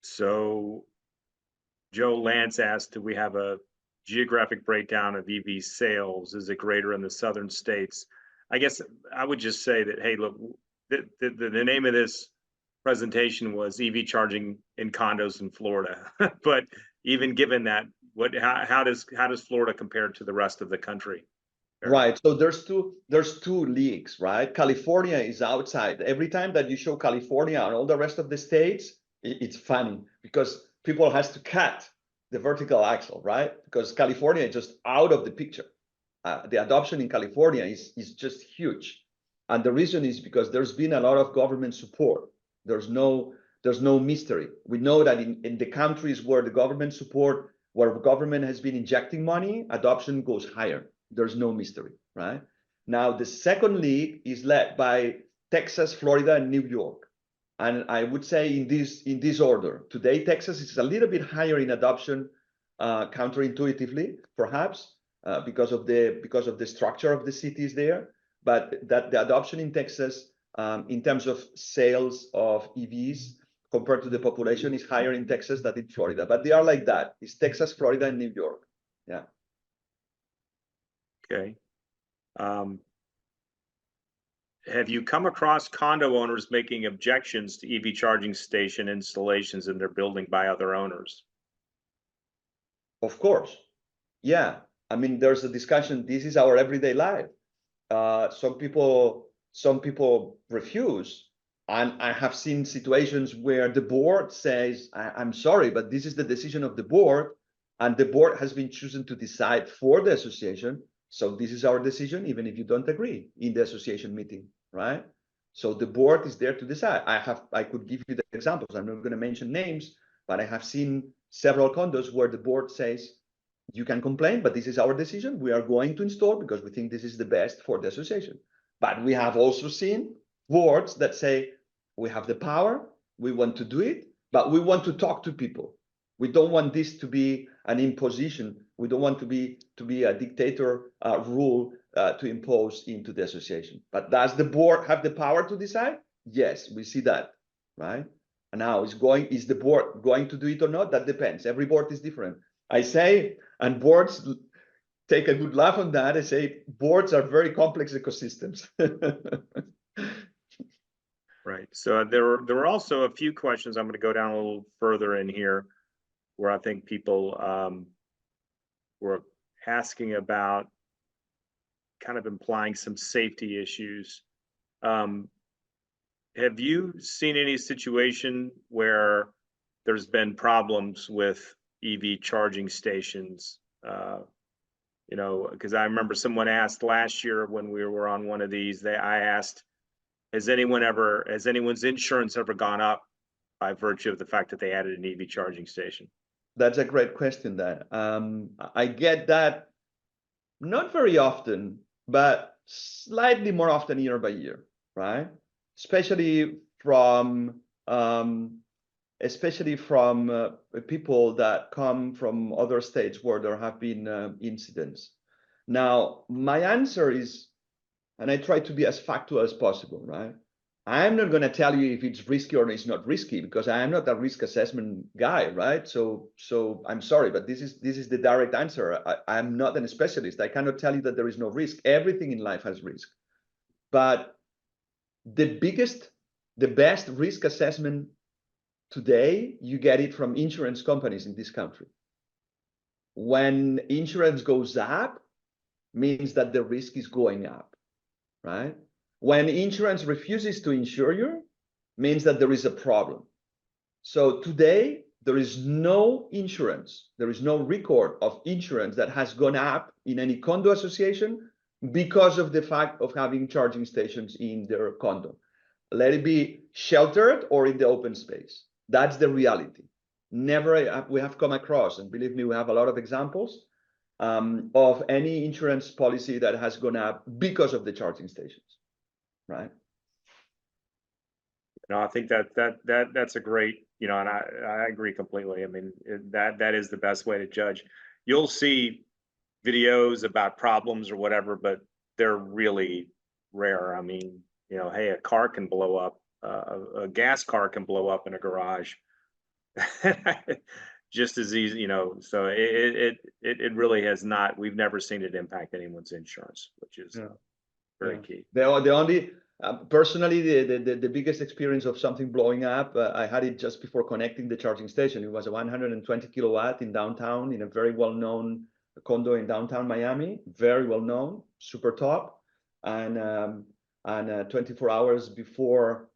So Joe Lance asked, do we have a geographic breakdown of EV sales? Is it greater in the southern states? I guess I would just say that, hey, look, the name of this presentation was EV charging in condos in Florida. But even given that, how does Florida compare to the rest of the country? Right. So there's two leagues, right? California is outside. Every time that you show California and all the rest of the states, it's funny because people has to cut the vertical axle, right? Because California is just out of the picture. The adoption in California is just huge. And the reason is because there's been a lot of government support. There's no mystery. We know that in the countries where the government support, where government has been injecting money, adoption goes higher. There's no mystery, right? Now, the second league is led by Texas, Florida, and New York. And I would say in this order. Today, Texas is a little bit higher in adoption, counterintuitively, perhaps, because of the structure of the cities there. But that the adoption in Texas, in terms of sales of EVs compared to the population, is higher in Texas than in Florida. But they are like that. It's Texas, Florida, and New York. Yeah. Okay. Have you come across condo owners making objections to EV charging station installations in their building by other owners? Of course. Yeah. I mean, there's a discussion. This is our everyday life. Some people refuse. And I have seen situations where the board says, I'm sorry, but this is the decision of the board. And the board has been chosen to decide for the association. So this is our decision, even if you don't agree in the association meeting, right? So the board is there to decide. I could give you the examples. I'm not going to mention names, but I have seen several condos where the board says, you can complain, but this is our decision. We are going to install because we think this is the best for the association. But we have also seen boards that say, we have the power, we want to do it, but we want to talk to people. We don't want this to be an imposition. We don't want to be a dictator rule to impose into the association. But does the board have the power to decide? Yes, we see that, right? And now is the board going to do it or not? That depends. Every board is different. I say, and boards take a good laugh on that. I say boards are very complex ecosystems. Right. So there were also a few questions. I'm going to go down a little further in here, where I think people were asking about, kind of implying some safety issues. Have you seen any situation where there's been problems with EV charging stations? You know, because I remember someone asked last year when we were on one of these, I asked, has anyone's insurance ever gone up by virtue of the fact that they added an EV charging station? That's a great question there. I get that not very often, but slightly more often year by year, right? Especially from people that come from other states where there have been incidents. Now, my answer is, and I try to be as factual as possible, right? I'm not going to tell you if it's risky or it's not risky because I am not a risk assessment guy, right? So I'm sorry, but this is the direct answer. I'm not a specialist. I cannot tell you that there is no risk. Everything in life has risk. But the biggest the best risk assessment today, you get it from insurance companies in this country. When insurance goes up, means that the risk is going up, right? When insurance refuses to insure you, means that there is a problem. So today, there is no insurance, there is no record of insurance that has gone up in any condo association because of the fact of having charging stations in their condo. Let it be sheltered or in the open space. That's the reality. Never we have come across, and believe me, we have a lot of examples of any insurance policy that has gone up because of the charging stations, right? No, I think that's a great, and I agree completely. I mean, that is the best way to judge. You'll see videos about problems or whatever, but they're really rare. I mean, hey, a car can blow up, a gas car can blow up in a garage just as easy, so it really has not, we've never seen it impact anyone's insurance, which is very key. The only personally, the biggest experience of something blowing up, I had it just before connecting the charging station. It was a 120 kilowatt in downtown, in a very well-known condo in downtown Miami, very well-known, super top, and 24 hours before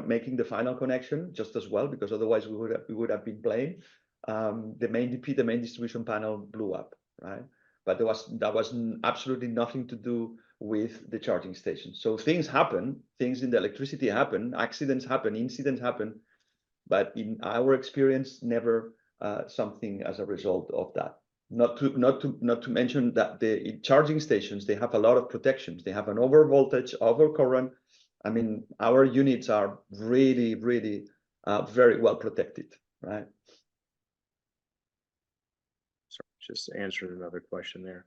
making the final connection, just as well, because otherwise we would have been blamed. The main DP, the main distribution panel, blew up, right? But that was absolutely nothing to do with the charging station. So things happen, things in the electricity happen, accidents happen, incidents happen, but in our experience, never something as a result of that. Not to mention that the charging stations, they have a lot of protections. They have an over voltage, over current. I mean, our units are really, really very well protected, right? Sorry, just answering another question there.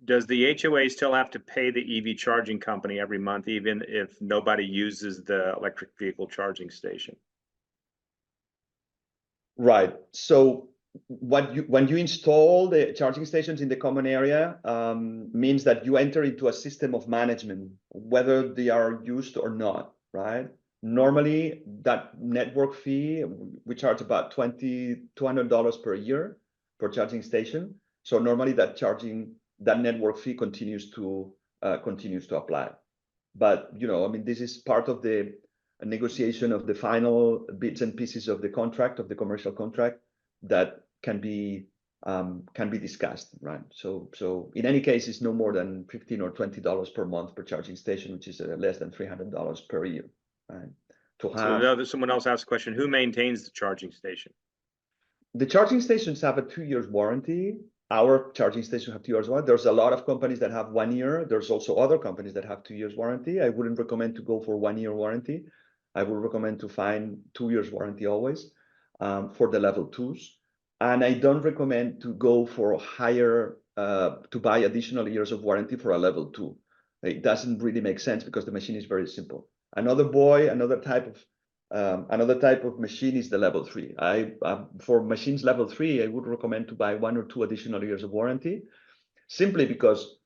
Does the HOA still have to pay the EV charging company every month, even if nobody uses the electric vehicle charging station? Right. So when you install the charging stations in the common area, means that you enter into a system of management, whether they are used or not, right? Normally, that network fee, we charge about $200 per year per charging station. So normally that network fee continues to apply. But I mean, this is part of the negotiation of the final bits and pieces of the contract, of the commercial contract, that can be discussed, right? So in any case, it's no more than $15 or $20 per month per charging station, which is less than $300 per year, right? So someone else asked a question: who maintains the charging station? The charging stations have a 2 years warranty. Our charging station have 2 years warranty. There's a lot of companies that have 1 year. There's also other companies that have 2 years warranty. I wouldn't recommend to go for 1 year warranty. I would recommend to find 2 years warranty always for the level 2s. And I don't recommend to go for higher, to buy additional years of warranty for a level 2. It doesn't really make sense because the machine is very simple. Another type of machine is the level 3. For machines level 3, I would recommend to buy 1 or 2 additional years of warranty, simply because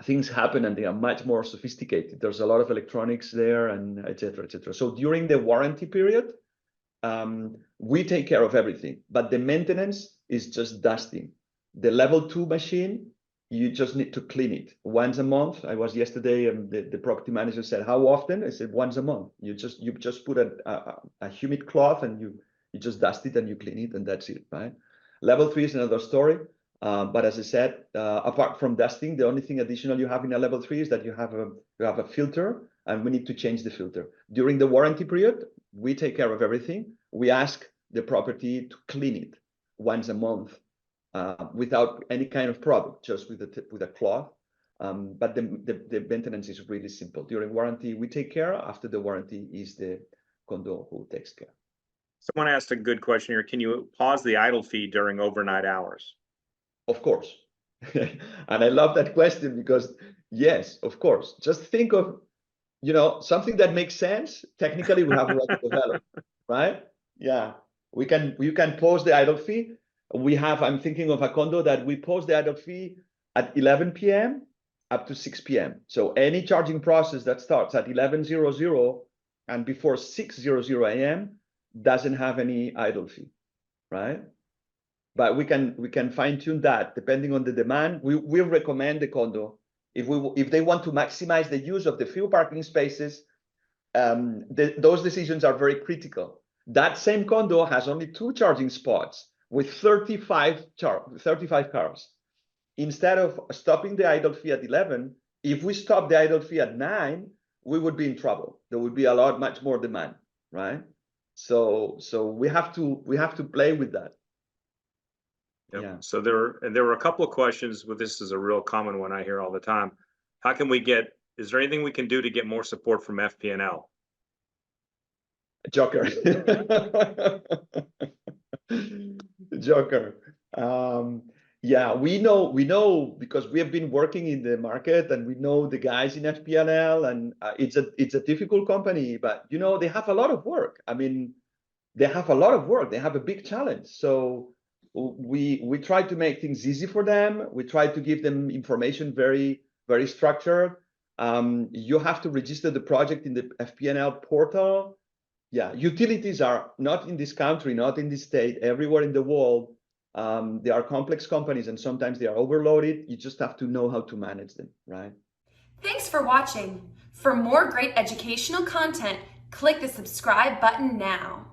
things happen and they are much more sophisticated. There's a lot of electronics there, and et cetera, et cetera. So during the warranty period, we take care of everything, but the maintenance is just dusting. The level 2 machine, you just need to clean it once a month. I was yesterday, and the property manager said, "How often?" I said, "Once a month. You just put a humid cloth and you just dust it and you clean it, and that's it, right?" Level 3 is another story. But as I said, apart from dusting, the only thing additional you have in a level 3 is that you have a filter, and we need to change the filter. During the warranty period, we take care of everything. We ask the property to clean it once a month without any kind of product, just with a cloth. But the maintenance is really simple. During warranty, we take care. After the warranty is the condo who takes care. Someone asked a good question here. Can you pause the idle fee during overnight hours? Of course. And I love that question because, yes, of course. Just think of, something that makes sense. Technically, we have a right to develop, right? Yeah. You can pause the idle fee. I'm thinking of a condo that we pause the idle fee at 11 p.m. up to 6 p.m. So any charging process that starts at 11:00 and before 6:00 a.m. doesn't have any idle fee, right? But we can fine tune that depending on the demand. We recommend the condo if they want to maximize the use of the few parking spaces. Those decisions are very critical. That same condo has only 2 charging spots with 35 cars. Instead of stopping the idle fee at 11, if we stop the idle fee at 9, we would be in trouble. There would be much more demand, right? So we have to play with that. Yep. Yeah. So there were a couple of questions, but this is a real common one I hear all the time. How can we get, is there anything we can do to get more support from FPNL? Joker. Joker. Yeah, we know because we have been working in the market and we know the guys in FPNL, and it's a difficult company, but they have a lot of work. I mean, they have a lot of work. They have a big challenge. So we try to make things easy for them. We try to give them information very, very structured. You have to register the project in the FPNL portal. Yeah, utilities are not in this country, not in this state, everywhere in the world. They are complex companies and sometimes they are overloaded. You just have to know how to manage them, right? Thanks for watching. For more great educational content, click the subscribe button now.